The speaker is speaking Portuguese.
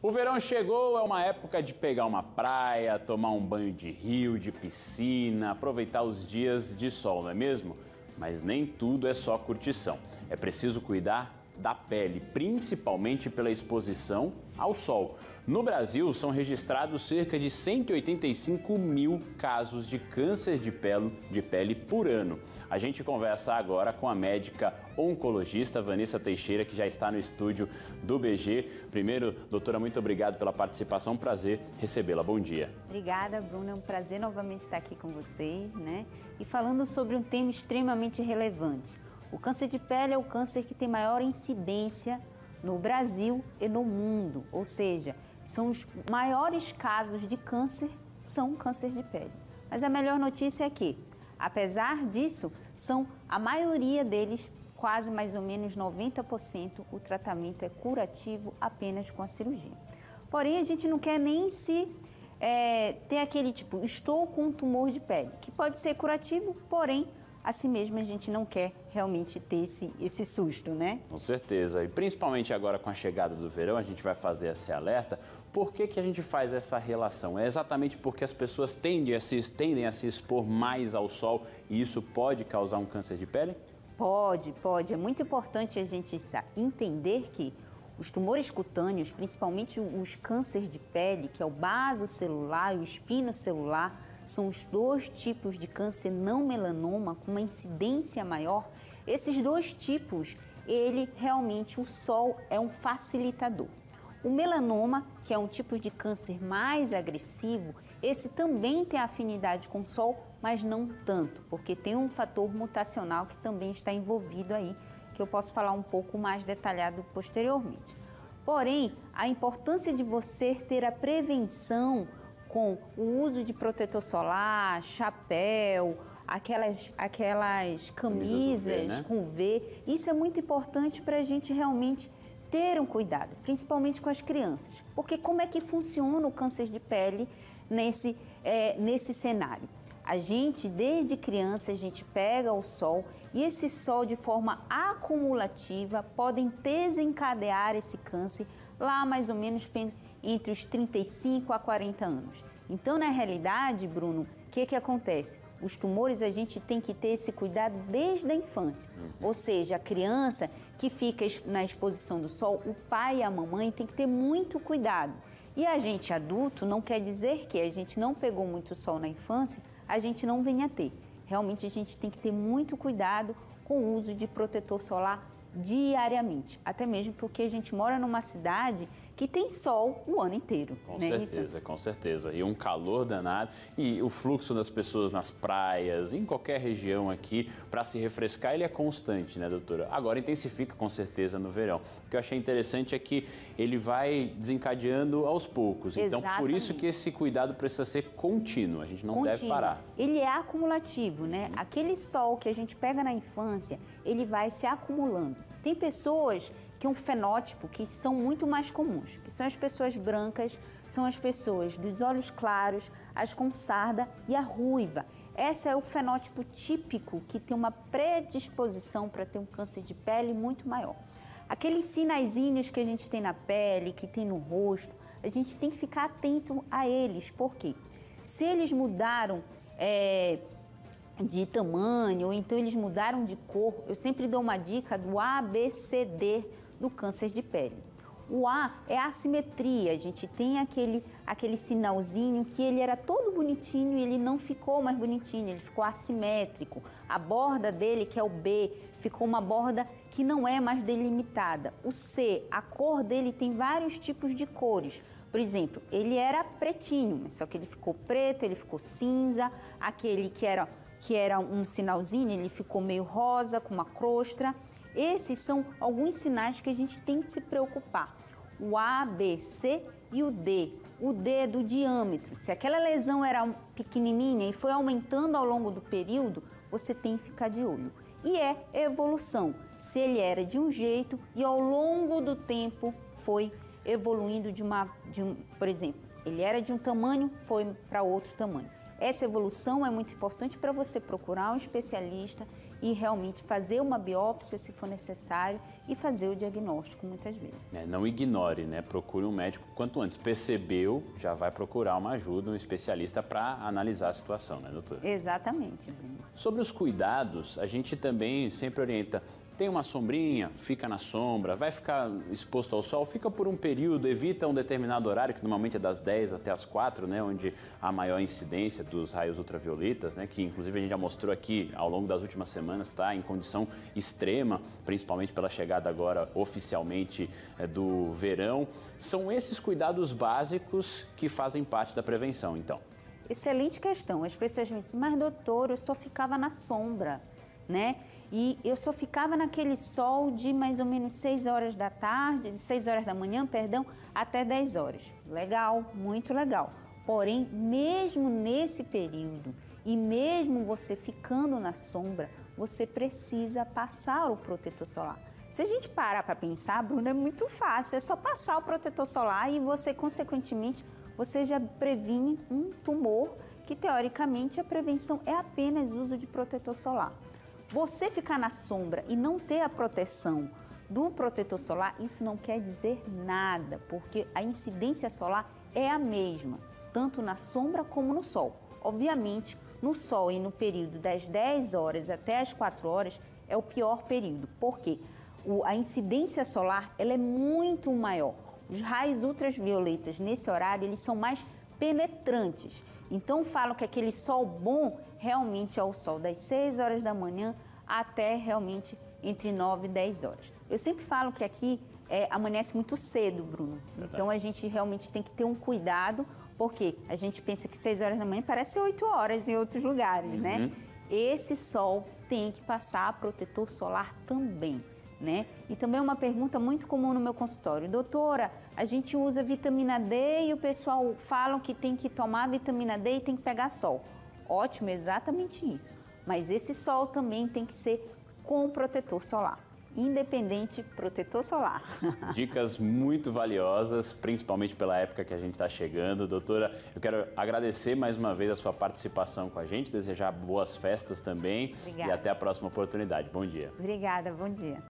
O verão chegou, é uma época de pegar uma praia, tomar um banho de rio, de piscina, aproveitar os dias de sol, não é mesmo? Mas nem tudo é só curtição. É preciso cuidar da pele, principalmente pela exposição ao sol. No Brasil, são registrados cerca de 185 mil casos de câncer de pele por ano. A gente conversa agora com a médica oncologista Vanessa Teixeira, que já está no estúdio do BG. Primeiro, doutora, muito obrigado pela participação, um prazer recebê-la. Bom dia. Obrigada, Bruno. É um prazer novamente estar aqui com vocês, né? E falando sobre um tema extremamente relevante. O câncer de pele é o câncer que tem maior incidência no Brasil e no mundo, ou seja, são os maiores casos de câncer, são câncer de pele. Mas a melhor notícia é que, apesar disso, são a maioria deles, quase mais ou menos 90%, o tratamento é curativo apenas com a cirurgia. Porém, a gente não quer nem ter aquele tipo, estou com um tumor de pele, que pode ser curativo, porém, assim mesmo a gente não quer realmente ter esse susto, né? Com certeza. E principalmente agora com a chegada do verão, a gente vai fazer esse alerta. Por que a gente faz essa relação? É exatamente porque as pessoas tendem a se expor mais ao sol e isso pode causar um câncer de pele? Pode. É muito importante a gente entender que os tumores cutâneos, principalmente os cânceres de pele, que é o basocelular e o espinocelular, são os dois tipos de câncer não melanoma com uma incidência maior. Esses dois tipos, realmente o sol é um facilitador. O melanoma, que é um tipo de câncer mais agressivo, esse também tem afinidade com o sol, mas não tanto, porque tem um fator mutacional que também está envolvido aí, que eu posso falar um pouco mais detalhado posteriormente. Porém, a importância de você ter a prevenção com o uso de protetor solar, chapéu, aquelas camisas V, né? com V, isso é muito importante para a gente realmente ter um cuidado, principalmente com as crianças. Porque como é que funciona o câncer de pele nesse cenário? A gente, desde criança, a gente pega o sol e esse sol de forma acumulativa podem desencadear esse câncer lá mais ou menos entre os 35 a 40 anos. Então, na realidade, Bruno, o que acontece? Os tumores a gente tem que ter esse cuidado desde a infância. Ou seja, a criança que fica na exposição do sol, o pai e a mamãe tem que ter muito cuidado. E a gente adulto não quer dizer que a gente não pegou muito sol na infância, a gente não venha ter. Realmente a gente tem que ter muito cuidado com o uso de protetor solar diariamente. Até mesmo porque a gente mora numa cidade que tem sol o ano inteiro. Com certeza, com certeza. E um calor danado. E o fluxo das pessoas nas praias, em qualquer região aqui, para se refrescar, ele é constante, né, doutora? Agora intensifica com certeza no verão. O que eu achei interessante é que ele vai desencadeando aos poucos. Então, por isso que esse cuidado precisa ser contínuo. A gente não deve parar. Ele é acumulativo, né? Aquele sol que a gente pega na infância, ele vai se acumulando. Tem pessoas que um fenótipo que são muito mais comuns, que são as pessoas brancas, são as pessoas dos olhos claros, as com sarda e a ruiva. Esse é o fenótipo típico que tem uma predisposição para ter um câncer de pele muito maior. Aqueles sinaizinhos que a gente tem na pele, que tem no rosto, a gente tem que ficar atento a eles. Por quê? Se eles mudaram de tamanho, ou então eles mudaram de cor, eu sempre dou uma dica do ABCD do câncer de pele. O A é a assimetria, a gente tem aquele sinalzinho que ele era todo bonitinho e ele não ficou mais bonitinho, ele ficou assimétrico. A borda dele, que é o B, ficou uma borda que não é mais delimitada. O C, a cor dele tem vários tipos de cores. Por exemplo, ele era pretinho, só que ele ficou preto, ele ficou cinza, aquele que era um sinalzinho, ele ficou meio rosa, com uma crosta. Esses são alguns sinais que a gente tem que se preocupar. O A, B, C e o D. O D é do diâmetro. Se aquela lesão era pequenininha e foi aumentando ao longo do período, você tem que ficar de olho. E é evolução. Se ele era de um jeito e ao longo do tempo foi evoluindo por exemplo, ele era de um tamanho, foi para outro tamanho. Essa evolução é muito importante para você procurar um especialista e realmente fazer uma biópsia se for necessário e fazer o diagnóstico muitas vezes. Não ignore, né? Procure um médico quanto antes. Percebeu, já vai procurar uma ajuda, um especialista para analisar a situação, né, doutora? Exatamente, Bruno. Sobre os cuidados, a gente também sempre orienta. Tem uma sombrinha, fica na sombra, vai ficar exposto ao sol, fica por um período, evita um determinado horário, que normalmente é das 10 até as 4, né, onde há maior incidência dos raios ultravioletas, né, que inclusive a gente já mostrou aqui ao longo das últimas semanas, está em condição extrema, principalmente pela chegada agora oficialmente do verão. São esses cuidados básicos que fazem parte da prevenção, então. Excelente questão. As pessoas me dizem, mas doutor, eu só ficava na sombra, né? E eu só ficava naquele sol de mais ou menos 6 horas da tarde, de 6 horas da manhã, perdão, até 10 horas. Legal, muito legal. Porém, mesmo nesse período e mesmo você ficando na sombra, você precisa passar o protetor solar. Se a gente parar para pensar, Bruno, é muito fácil, é só passar o protetor solar e você, consequentemente, você já previne um tumor, que teoricamente a prevenção é apenas o uso de protetor solar. Você ficar na sombra e não ter a proteção do protetor solar, isso não quer dizer nada, porque a incidência solar é a mesma, tanto na sombra como no sol. Obviamente, no sol e no período das 10 horas até as 4 horas é o pior período, porque a incidência solar ela é muito maior. Os raios ultravioletas nesse horário eles são mais penetrantes. Então, falam que aquele sol bom realmente é o sol das 6 horas da manhã até realmente entre 9 e 10 horas. Eu sempre falo que aqui amanhece muito cedo, Bruno. Então, a gente realmente tem que ter um cuidado, porque a gente pensa que 6 horas da manhã parece 8 horas em outros lugares, né? Esse sol tem que passar protetor solar também, né? E também uma pergunta muito comum no meu consultório. Doutora, a gente usa vitamina D e o pessoal fala que tem que tomar vitamina D e tem que pegar sol. Ótimo, exatamente isso. Mas esse sol também tem que ser com protetor solar. Independente, protetor solar. Dicas muito valiosas, principalmente pela época que a gente está chegando. Doutora, eu quero agradecer mais uma vez a sua participação com a gente, desejar boas festas também. Obrigada. E até a próxima oportunidade. Bom dia. Obrigada, bom dia.